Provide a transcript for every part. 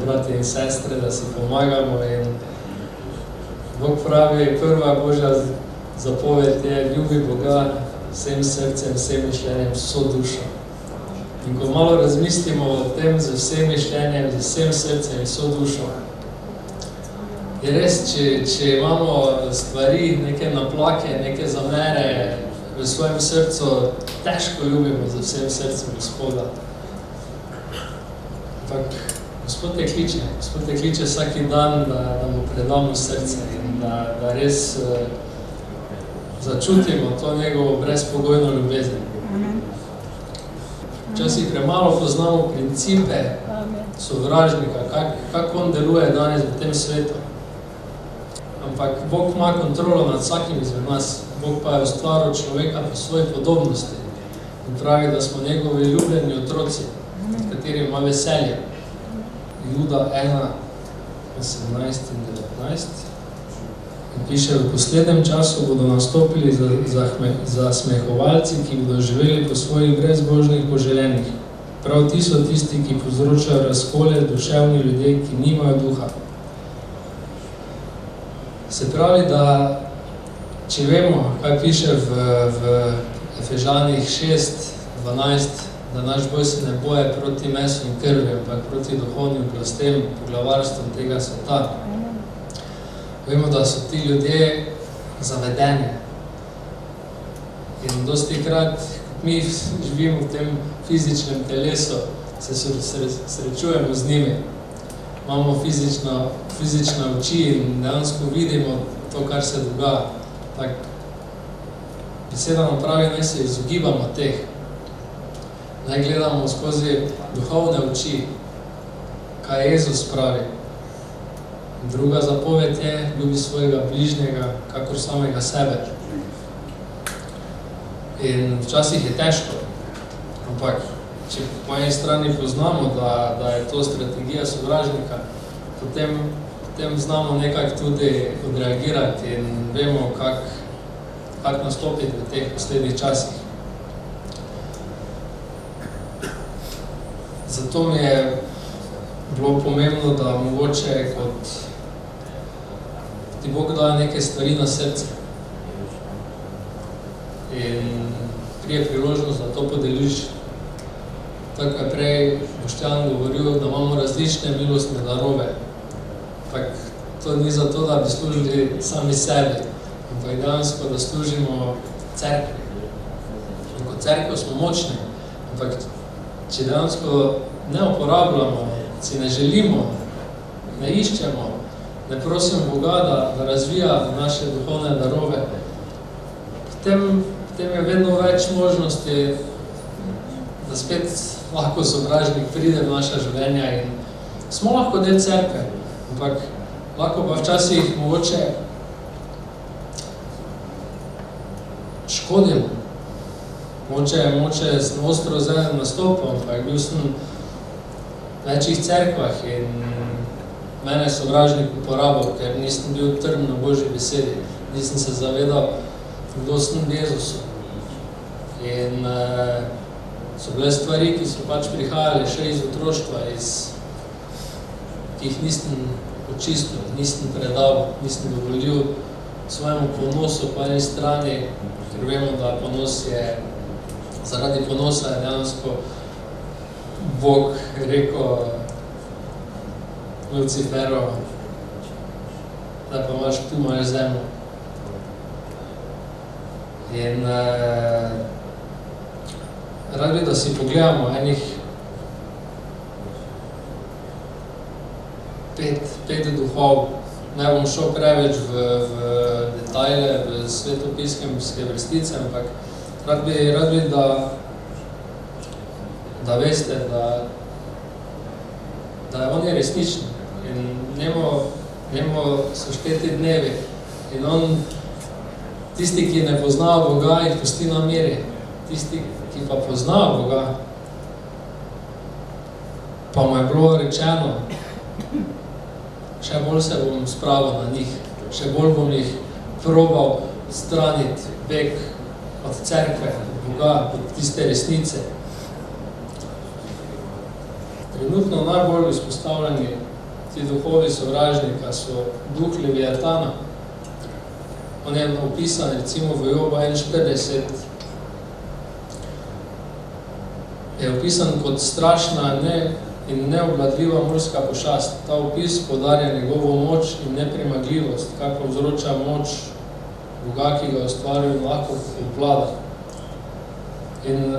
brati in sestre, da si pomagamo in Bog pravi, prva Božja zapoved je ljubi Boga vsem srcem, vsem mišljenjem, vso dušo. In ko malo razmislimo o tem z vsem mišljenjem, z vsem srcem, vso dušo, je res, če imamo stvari, neke naplake, neke zamere v svojem srcu, težko ljubimo z vsem srcem Gospoda. Ampak Gospod te kliče vsaki dan, da mu predamo srce in da res začutimo to njegovo brezpogojno ljubezen. Včasih premalo poznamo principe sovražnika, kako on deluje danes v tem svetu. Ampak Bog ima kontrolo nad vsakim izmed nas. Bog pa je ustvaril človeka po svoji podobnosti in pravi, da smo njegovi ljubljeni otroci, nad katerimi ima veselje. Juda 1, 18 in 19. In piše, v poslednjem času bodo nastopili zasmehovalci, ki bodo živeli po svojih brezbožnih poželjenih. Prav ti so tisti, ki povzročajo razkole, duševni ljudje, ki nimajo duha. Se pravi, da če vemo, kaj piše v Efežanih 6, 12, da naš boj se ne boje proti mesu in krvi, ampak proti duhovnim oblastem, poglavarstvom tega sveta. Vemo, da so ti ljudje zavedeni. In dostikrat mi živimo v tem fizičnem telesu, se srečujemo z njimi. Imamo fizične oči in dejansko vidimo to, kar se dogaja. Tak, beseda nam pravi, naj se izogibamo teh. Naj gledamo skozi duhovne oči, kaj Jezus pravi. Druga zapoved je, ljubi svojega bližnjega, kakor samega sebe. In včasih je težko, ampak če po eni strani poznamo, da je to strategija sovražnika, potem znamo nekako tudi odreagirati in vemo, kako nastopiti v teh poslednjih časih. Zato mi je bilo pomembno, da mogoče kot ti Bog daje neke stvari na srce in prije priložnost, da to podeliš. Tako je prej Boštjan govoril, da imamo različne milostne darove. To ni zato, da bi služili sami sebi, ampak dejansko, da služimo cerkvi. In kot cerkev smo močni, ampak če dejansko ne uporabljamo, si ne želimo, ne iščemo, ne prosimo Boga, da razvija naše duhovne darove, potem je vedno več možnosti, da spet lahko sovražnik pride v naša življenja in smo lahko del cerkve, ampak lahko pa včasih mogoče škodimo. Mogoče ostro zdaj nastopam, ampak bil sem v večjih cerkvah in mene sovražnik uporabil, ker nisem bil trn na Božji besedi. Nisem se zavedal, kdo sem v Jezusu. In so bile stvari, ki so pač prihajale še iz otroštva, ki jih nisem očistil, nisem predal, nisem dovolil svojemu ponosu po eni strani, ker vemo, da zaradi ponosa je dejansko Bog rekel Luciferu, da pa imaš tu mojo zemljo. In rad bi, da si pogledamo enih 5 duhov. Ne bom šel preveč v detajle, v svetopiskemske vrstice, ampak rad bi, da veste, da on je resničen in njemu so šteti dnevi. In on, tisti, ki ne pozna Boga, jih pusti na miri. Tisti, ki pa pozna Boga, pa mu je bilo rečeno, še bolj se bom spravil na njih, še bolj bom jih probal straniti beg od cerkve, Boga, od tiste resnice. Trenutno najbolj izpostavljeni ti duhovi sovražnika so duh Leviatana. On je opisan recimo v Joba 41. Je opisan kot strašna in neobvladljiva morska pošast. Ta opis podarja njegovo moč in nepremagljivost, kar povzroča moč Boga, ki ga ustvaril in lahko obvlada. In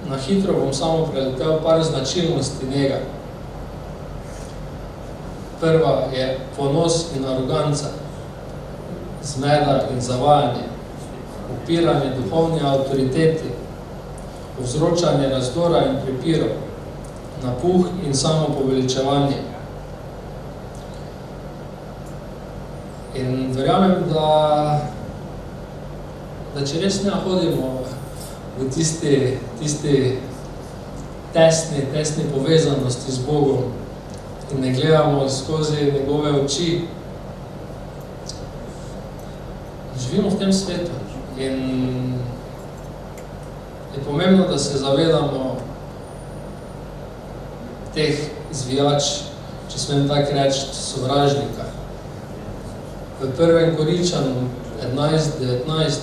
na hitro bom samo preletel par značilnosti njega. Prva je ponos in aroganca, zmeda in zavajanje, upiranje duhovni avtoriteti, povzročanje razdora in prepirov, napuh in samopoveličevanje. In verjamem, da če res ne hodimo v tisti tesni povezanosti z Bogom in ne gledamo skozi njegove oči, živimo v tem svetu. In je pomembno, da se zavedamo teh zvijač, če smem tako reči, sovražnika. V 1. Korinčanu 11:19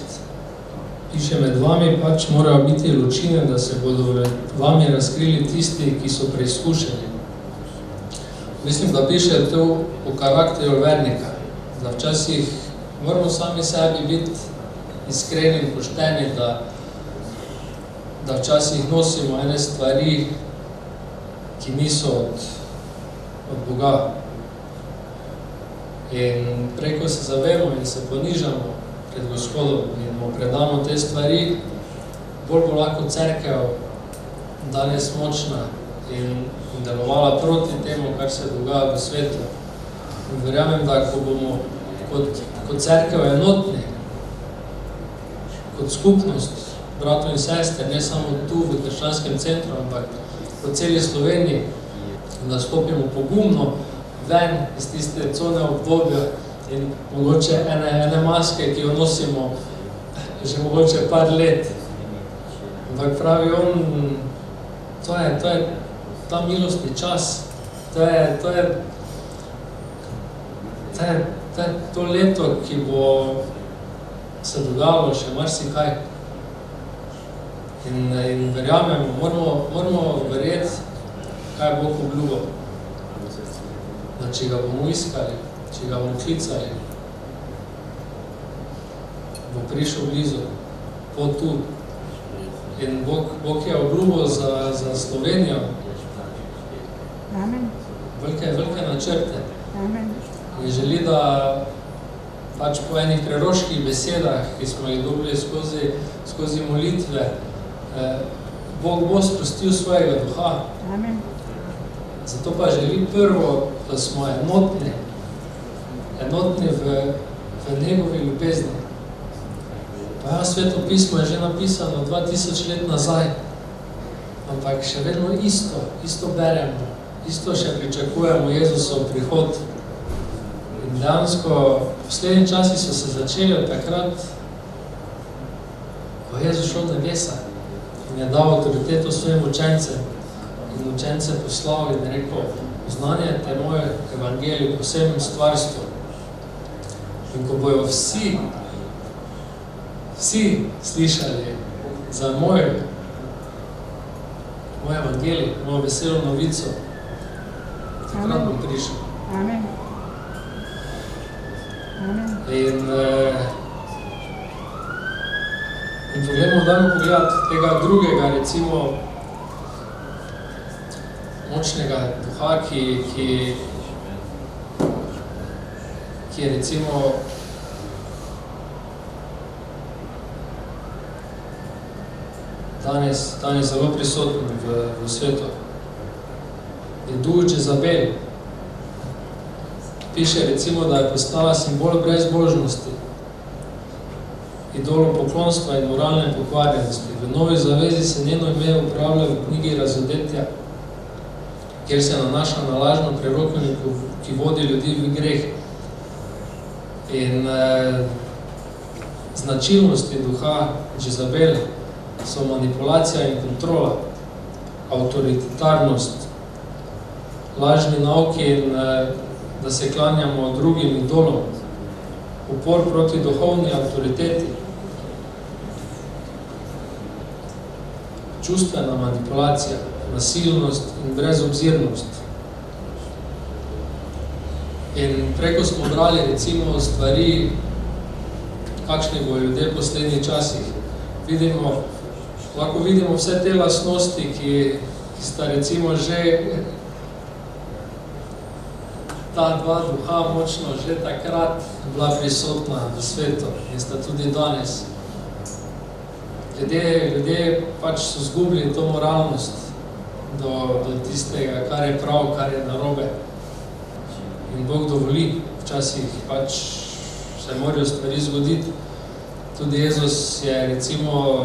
piše, med vami pač morajo biti ločine, da se bodo vami razkrili tisti, ki so preizkušeni. Mislim, da piše to o karakterju vernika, da včasih moramo sami sebi biti iskreni in pošteni, da včasih nosimo ene stvari, ki niso od Boga. In preko se zavemo in se ponižamo pred Gospodom in mu predamo te stvari, bolj bo lahko cerkev danes močna in delovala proti temu, kar se dogaja v svetu. In verjamem, da ko bomo kot cerkev enotni, kot skupnost, bratov in sester, ne samo tu v krščanskem centru, ampak po celi Sloveniji, da stopimo pogumno ven iz tiste cone obdobja in mogoče ene maske, ki jo nosimo že mogoče par let. Ampak pravi on, to je ta milostni čas, to je to leto, ki bo se dogajalo še marsikaj. In verjamemo, moramo verjeti, kaj je Bog obljubil. Da če ga bomo iskali, če ga bomo klicali, bo prišel blizu, po tu. In Bog je obljubil za Slovenijo velike načrte. Amen. In želi, da pač po enih preroških besedah, ki smo jih dobili skozi molitve, Bog bo sprostil svojega duha. Amen. Zato pa želi prvo, da smo enotni v njegovi ljubezni. Pa Sveto pismo je že napisano 2000 let nazaj, ampak še vedno isto beremo, isto še pričakujemo Jezusov prihod. In dejansko poslednji časi so se začeli od takrat, ko je Jezus šel v nebesa in je dal avtoriteto svojim učencem in učence poslal in rekel, poznanjajte moje evangelije po vsem stvarstvu. In ko bojo vsi slišali za moj evangelij, mojo veselo novico, takrat bom prišel. Amen. Amen. In pogledamo dajmo pogledati tega drugega, recimo, močnega duha, ki je recimo danes zelo prisoten v svetu. Je duh Jezabel. Piše recimo, da je postala simbol brezbožnosti, idolopoklonstva in moralne pokvarjenosti. V Novi zavezi se njeno ime upravlja v knjigi Razodetja, kjer se nanaša na lažno prerokanje, ki vodi ljudi v greh. In značilnosti duha Jezabel so manipulacija in kontrola, avtoritarnost, lažni nauki in da se klanjamo drugim idolom, upor proti duhovni avtoriteti, čustvena manipulacija, nasilnost in brezobzirnost. In preko smo brali recimo stvari, kakšni bojo ljudje v poslednjih časih. Lahko vidimo vse te lastnosti, ki sta recimo že ta dva duha močno že takrat bila prisotna v svetu in sta tudi danes. Ljudje pač so zgubili to moralnost do tistega, kar je prav, kar je narobe. In Bog dovoli, včasih pač se morajo stvari zgoditi. Tudi Jezus je recimo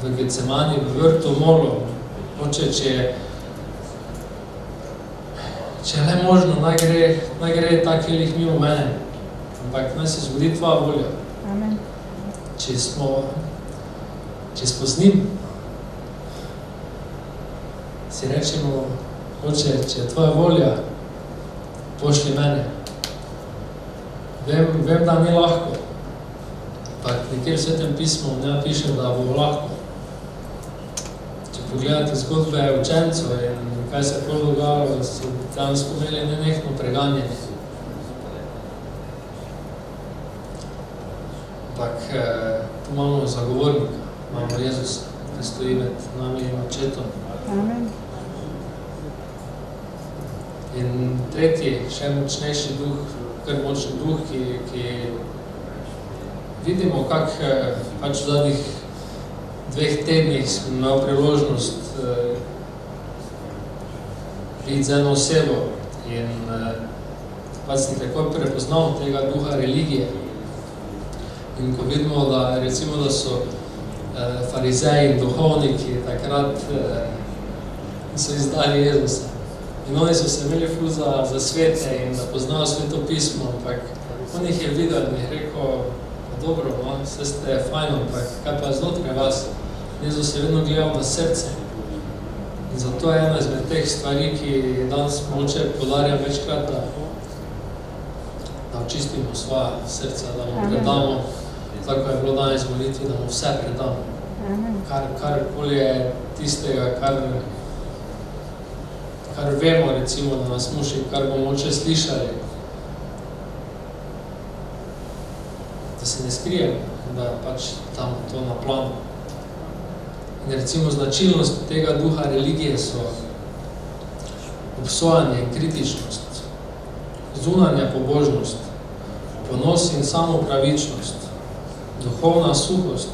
v Getsemani, v vrtu molil, oče, če le možno, naj gre ta kelih mimo mene, ampak naj se zgodi tvoja volja. Amen. Če smo z njim, si rečemo, oče, če je tvoja volja, pošli mene. Vem, da ni lahko, ampak nekjer v Svetem pismu ne piše, da bo lahko. Če pogledate zgodbe učencev in kaj se je dogajalo, so tam imeli nenehno preganjanje. Ampak tu imamo zagovornika, imamo Jezusa, ki stoji med nami in očetom. Amen. In tretji, še močnejši duh, kar močni duh, ki vidimo, kak pač v zadnjih 2 tednih sem imel priložnost biti z eno osebo in pač sem takoj prepoznal tega duha religije. In ko vidimo, da recimo, da so farizeji in duhovniki takrat so izdali Jezusa. In oni so se imeli ful za svete in da poznajo Sveto pismo, ampak on jih je videl in jih rekel, dobro, no, vse ste fajno, ampak kaj pa je znotraj vas? Jezus je vedno gledal na srce. In zato je ena izmed teh stvari, ki danes moče podarjam večkrat, da očistimo svoja srca, da mu predamo, tako je bilo danes molitvi, da mu vse predamo. Karkoli je tistega, kar vemo, recimo, da nas muši, kar bomo moče slišali, da se ne skrijemo, da pač tam to na planu. In recimo značilnost tega duha religije so obsojanje in kritičnost, zunanja pobožnost, ponos in samopravičnost, duhovna suhost,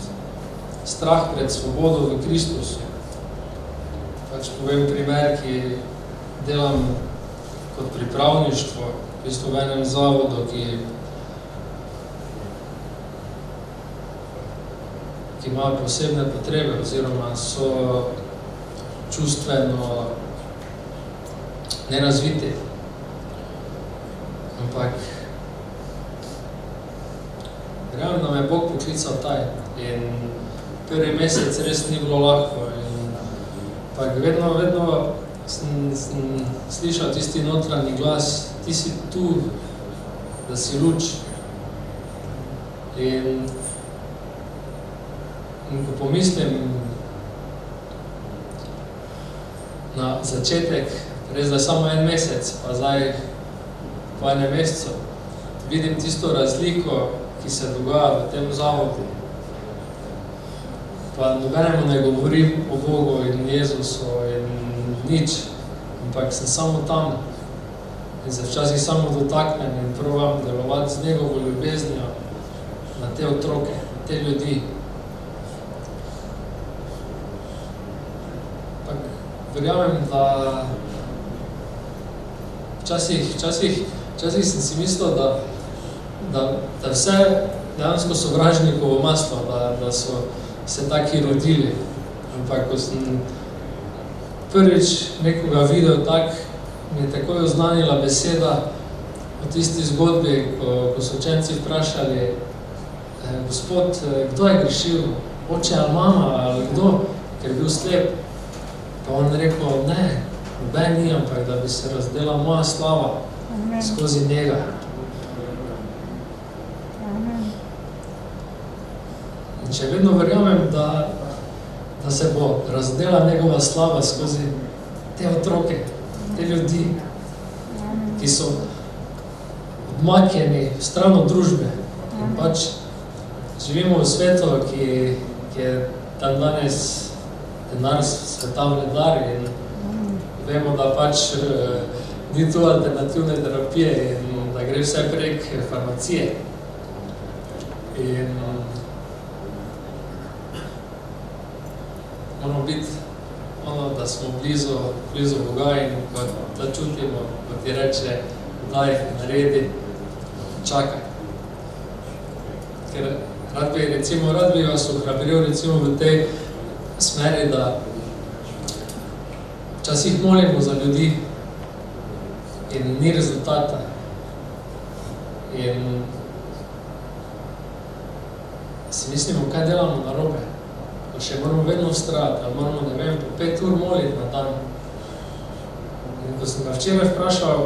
strah pred svobodo v Kristusu. Pač povem primer, ki delam kot pripravništvo, v bistvu v enem zavodu, ki imajo posebne potrebe oziroma so čustveno nerazviti. Ampak verjamem, da me je Bog poklical taj in prvi mesec res ni bilo lahko. Ampak vedno sem slišal tisti notranji glas, ti si tu, da si luč. In ko pomislim na začetek, res da je samo 1 mesec, pa zdaj po 1 mesecu, vidim tisto razliko, ki se dogaja v tem zavodu. Pa nobenemu ne govorim o Bogu in Jezusu in nič, ampak sem samo tam in se včasih samo dotaknem in probam delovati z njegovo ljubeznijo na te otroke, na te ljudi. Ampak verjamem, da včasih sem si mislil, da vse dejansko sovražnikovo maslo, da so se taki rodili. Ampak ko sem prvič nekoga videl tak, mi je takoj oznanila beseda o tisti zgodbi, ko so učenci vprašali, Gospod, kdo je grešil? Oče ali mama ali kdo, ker je bil slep? Pa on rekel, ne, noben ni, ampak da bi se razdela moja slava skozi njega. In če vedno verjamem, da se bo razdela njegova slava skozi te otroke, te ljudi, ki so odmaknjeni stran od družbe. In pač živimo v svetu, ki je dan danes denar sveta vledar in vemo, da pač ni tu alternativne terapije in da gre vse prek farmacije. In moramo biti da smo blizu Boga in da čutimo, ko ti reče, daj, naredi, čakaj. Ker rad bi vas ohrabril recimo v tej smeri, da včasih molimo za ljudi in ni rezultata. In si mislimo, kaj delamo narobe. Pa še moramo vedno vztrajati, ali moramo, ne vem, po 5 ur moliti na dan. In ko sem ga včeraj vprašal,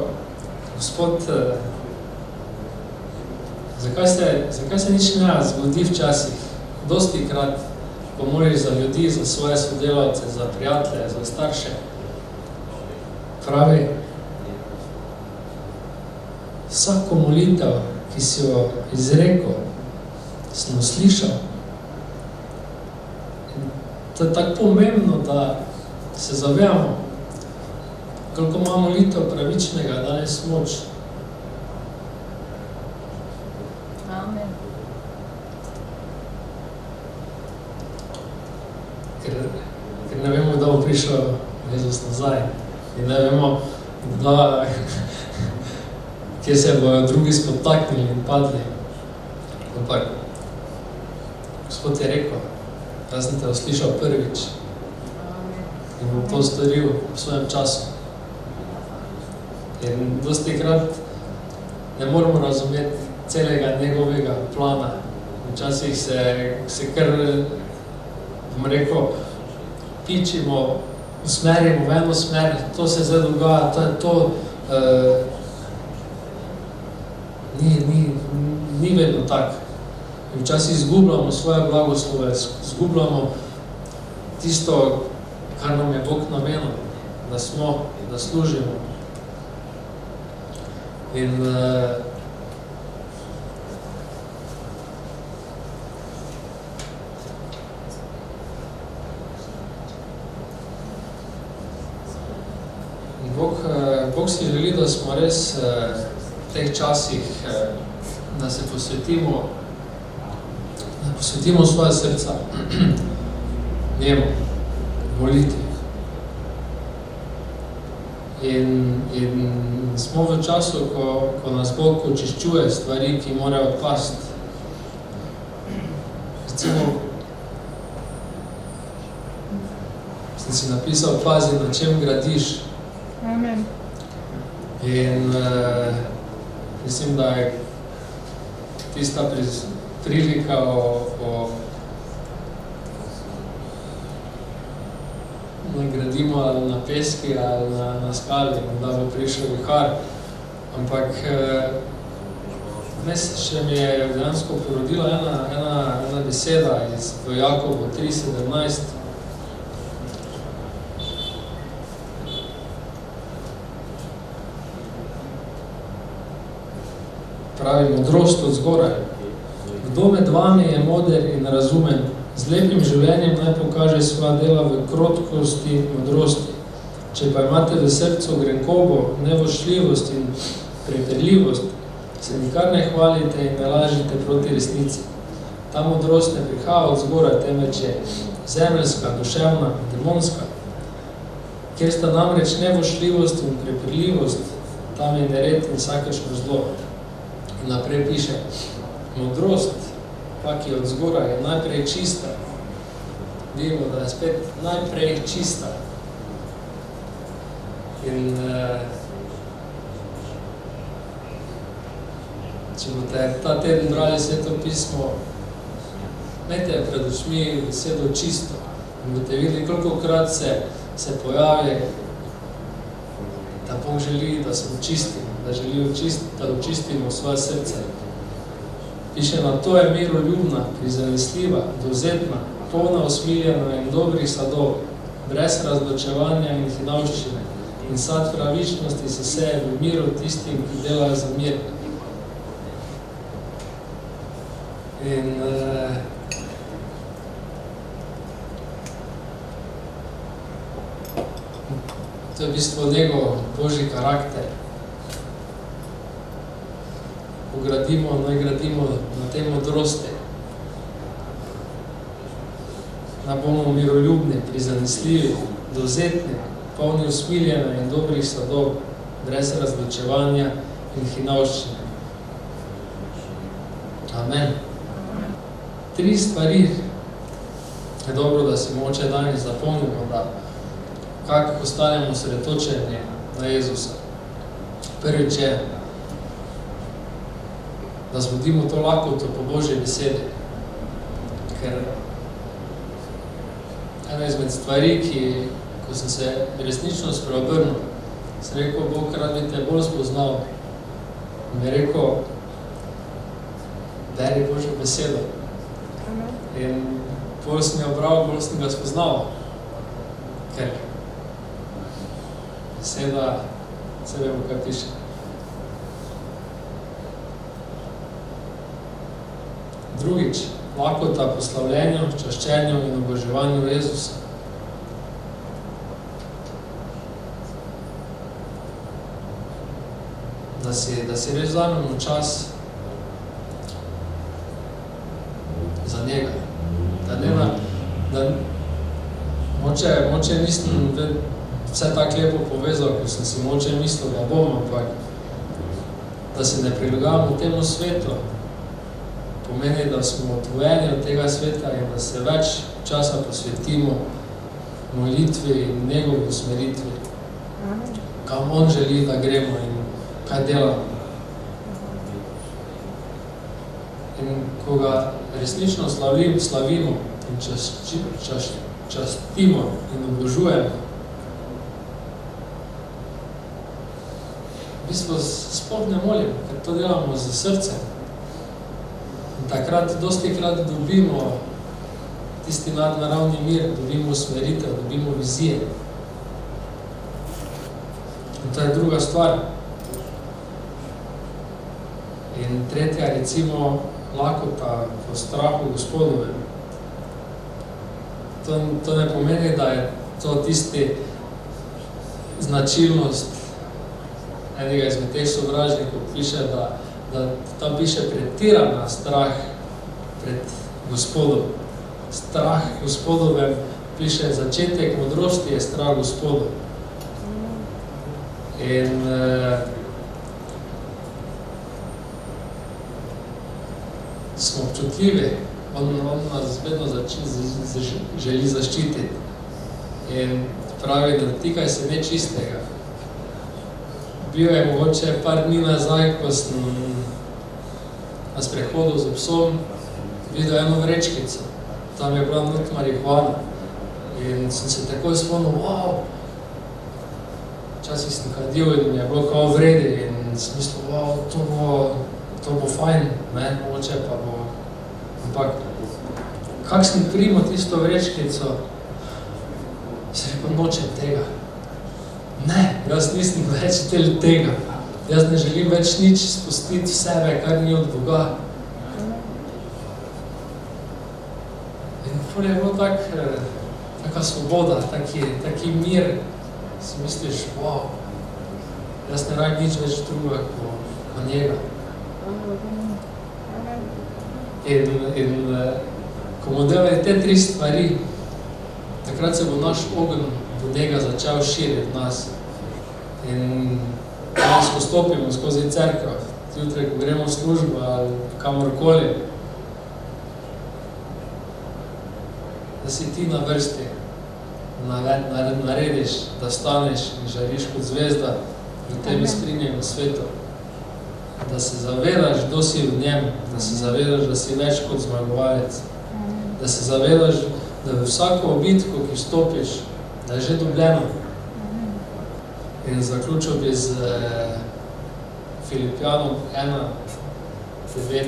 Gospod, zakaj se nič ne zgodi včasih? Dosti krat, ko moliš za ljudi, za svoje sodelavce, za prijatelje, za starše, pravi, vsako molitev, ki si jo izrekel, sem slišal. To je tako pomembno, da se zavejamo, koliko ima molitev pravičnega danes moč. Amen. Ker ne vemo, da bo prišel Jezus nazaj. In ne vemo, kje se bojo drugi spotaknili in padli. Ampak, Gospod je rekel, jaz sem te uslišal prvič in bom to storil v svojem času. In dosti krat ne moramo razumeti celega njegovega plana. Včasih se kar, bom rekel, pičimo, usmerimo v eno smer, to se zdaj dogaja, ni vedno tak. In včasih izgubljamo svoje blagoslove, izgubljamo tisto, kar nam je Bog namenil, da služimo. In Bog si želi, da smo res v teh časih, da se posvetimo svoje srca njemu, molitvi. In smo v času, ko nas Bog očiščuje stvari, ki morajo odpasti. Recimo, sem si napisal, pazi, na čem gradiš. Amen. In mislim, da je tista prilika da gradimo ali na peski ali na skali, da bo prišel vihar. Ampak dnes še mi je dejansko porodila ena beseda v Jakobu 3:17. Pravi, modrost od zgoraj. Kdo med vami je moder in razumen, z lepim življenjem naj pokaže svoja dela v krotkosti, modrosti. Če pa imate v srcu grenkobo, nevošljivost in prepirljivost, se nikar ne hvalite in ne lažite proti resnici. Ta modrost ne prihaja od zgoraj, temveč je zemeljska, duševna, demonska. Kjer sta namreč nevošljivost in prepirljivost, tam je nered in vsakršno zlo. In naprej piše, modrost, pa ki od zgoraj je najprej čista. Vidimo, da je spet najprej čista. In če boste ta teden brali Sveto pismo, imejte pred očmi besedo čisto. In boste videli, kolikokrat se pojavi da Bog želi, da smo čisti, da želi da očistimo svoje srce. Piše, na to je miroljubna, prizanesljiva, dovzetna, polna usmiljena in dobrih sadov, brez razločevanja in hinavščine, in sad pravičnosti se seje v miru tistim, ki delajo za mir. In to je v bistvu njegov Božji karakter. Naj gradimo na tej modrosti. Da bomo miroljubni, prizanesljivi, dovzetni, polni usmiljena in dobrih sadov, brez razločevanja in hinavščine. Amen. 3 stvari je dobro, da si moče danes zapomnimo, da kako postanemo osredotočeni na Jezusa. Prvič je, da zbudimo to lakoto po Božji besedi. Ker ena izmed stvari, ko sem se resnično spreobrnil, sem rekel, Bog, rad bi te bolj spoznal. In mi je rekel, beri Božjo besedo. In bolj sem jo bral, bolj sem ga spoznal. Ker beseda, se vemo, kaj piše. Drugič, lakota po slavljenju, čaščenju in oboževanju Jezusa. Da si res vzamemo čas za njega. Moče nisem vse tako lepo povezal, ko sem si moče mislil, da bom, ampak da se ne prilagajamo temu svetu, pomeni, da smo odvojeni od tega sveta in da se več časa posvetimo molitvi in njegovi usmeritvi. Kam on želi, da gremo in kaj delamo. In ko ga resnično slavimo in častimo in obožujemo, v bistvu sploh ne molimo, ker to delamo z srcem. In takrat dostikrat dobimo tisti nadnaravni mir, dobimo usmeritev, dobimo vizije. In to je druga stvar. In tretja, recimo, lakota po strahu Gospodovem. To ne pomeni, da je to tisti značilnost enega izmed teh sovražnikov, piše, da tam piše pretirana strah pred Gospodom. Strah Gospodovem, piše začetek modrosti je strah Gospodov. In smo občutljivi, on nas vedno želi zaščititi. In pravi, da tikaj se nečistega. Bil je mogoče par dni nazaj, ko sem na sprehodu z psom videl eno vrečkico. Tam je bila not marihuana. In sem se takoj spomnil, wow, včasih sem kadil in mi je bilo kao vredi in sem mislil, wow, to bo fajn, ne, mogoče pa bo. Ampak, kak sem primo tisto vrečkico, se rekel, nočem tega. Ne, jaz nisem več del tega. Jaz ne želim več nič spustiti v sebe, kar ni od Boga. In pol je bilo taka svoboda, taki mir. Si misliš, wow, jaz ne rabim nič več druga ko njega. In ko bomo delali te 3 stvari, takrat se bo naš ogenj do njega začel širiti nas. In danes, ko stopimo skozi cerkev, jutri, ko gremo v službo ali kamorkoli, da si ti na vrsti, narediš, da staneš in žariš kot zvezda v tem izprinjenem svetu. Da se zavedaš, kdo si v njem, da se zavedaš, da si več kot zmagovalec. Da se zavedaš, da v vsako bitko, ki vstopiš, da je že dobljeno. In zaključil bi z Filipijanom 1, 9,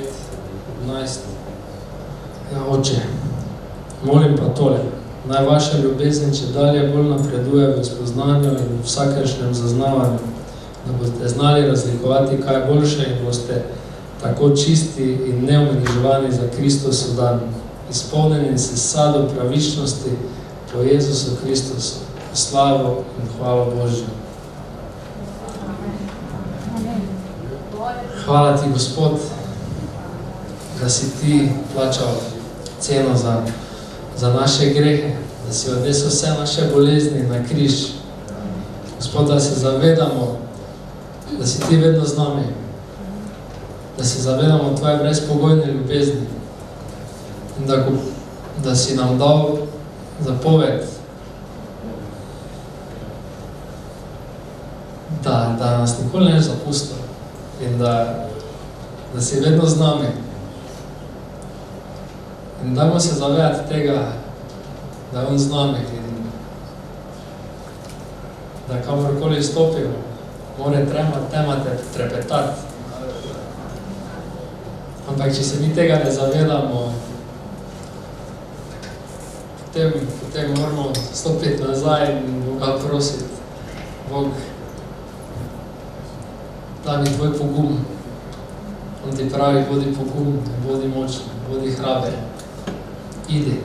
11. Ja, Oče, molim pa tole, naj vaša ljubezen če dalje bolj napreduje v spoznanju in v vsakršnem zaznavanju, da boste znali razlikovati, kaj je boljše in boste tako čisti in neomeniževani za Kristosu dan, izpolnjeni s sadom pravičnosti po Jezusu Kristusu, slavo in hvalo Božjo. Hvala ti, Gospod, da si ti plačal ceno za naše grehe, da si odnesel vse naše bolezni na križ. Gospod, da se zavedamo, da si ti vedno z nami, da se zavedamo tvoje brezpogojne ljubezni in da si nam dal zapoved, da nas nikoli ne zapustil in da si vedno z nami. In dajmo se zavedati tega, da je on z nami in da kamorkoli stopimo, more tema trepetati. Ampak če se mi tega ne zavedamo, potem moramo stopiti nazaj in Boga prositi. Bog, da mi tvoj pogum. On ti pravi, bodi pogum, bodi močen, bodi hraber. Idi,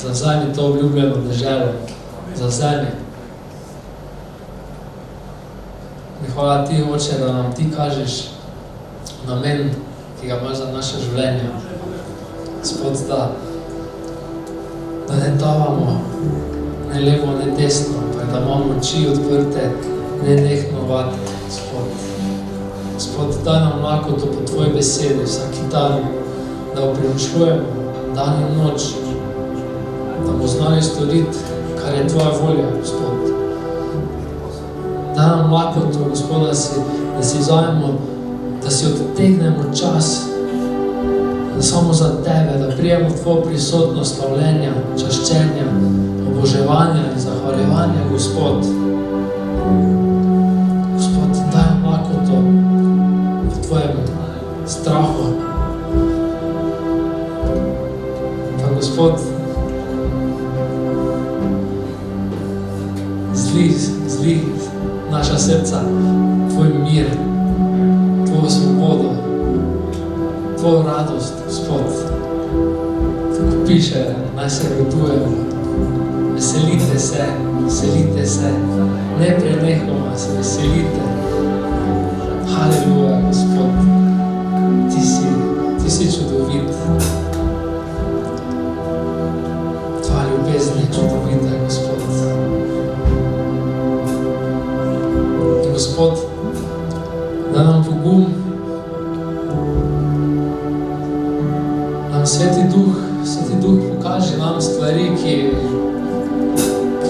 zavzemi to obljubljeno deželo, zavzemi. In hvala ti, Oče, da nam ti kažeš namen, ki ga imaš za naše življenje. Gospod, da ne tavamo, ne levo, ne desno, pa da imamo oči odprte, ne nehno vati, Gospod. Gospod, daj nam lakoto po tvoji besedi vsaki dan, da opremišljujemo dan in noč, da bomo znali storiti, kar je tvoja volja, Gospod. Daj nam lakoto, Gospod, da si vzajemo, da si odtegnemo čas, da samo za tebe, da prijemo tvojo prisotnost, slavljenja, čaščenja, oboževanja in zahvaljevanja, Gospod. Gospod, daj nam lakoto v tvojem strahu. Pa, Gospod, zli naša srca, tvoj mir, tvojo svobodo, tvojo radost, Gospod. Tako piše, naj se radujemo. Veselite se, ne prenehoma se veselite. Haleluja, Gospod, ti si čudovit. Tvoja ljubezen je čudovita, Gospod. In Gospod, da nam pogum, nam Sveti Duh pokaže nam stvari, ki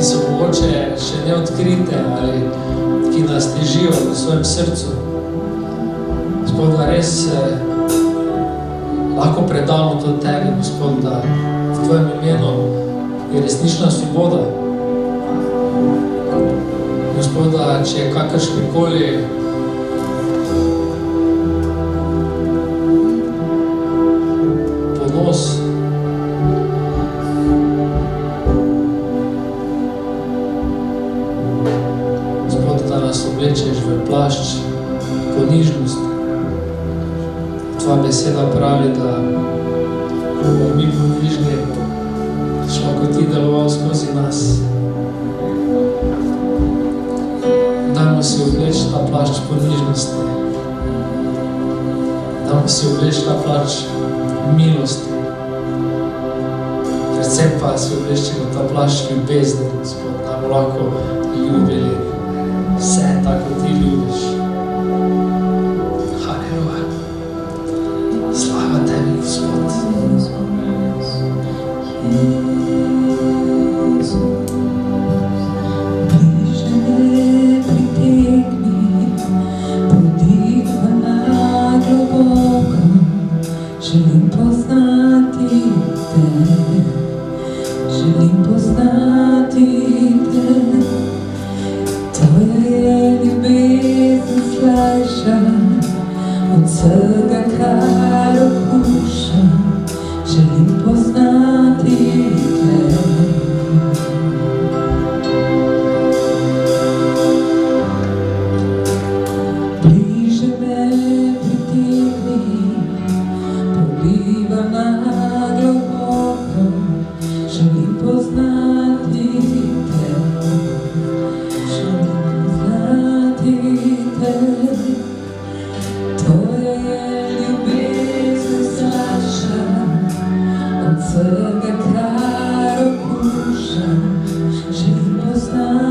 so mogoče še neodkrite ali ki nas težijo v svojem srcu. Gospod, da res lahko predamo to tebi, Gospod, da v tvojem imenu je resnična svoboda. Gospod, da če je kakršnikoli ponos, Gospod, da nas oblečeš v plašč ponižnosti. Tvoja beseda pravi, da bomo mi ponižni, šlo kot ti deloval skozi nas. Dajmo si obleči ta plašč ponižnosti. Dajmo si obleči ta plašč milosti. Predvsem pa si oblečimo ta plašč ljubezni, Gospod, da bomo lahko ljubili vse tako ti ljubiš. Haleluja. Slava tebi, Gospod. Želim poznati te, tvoje ta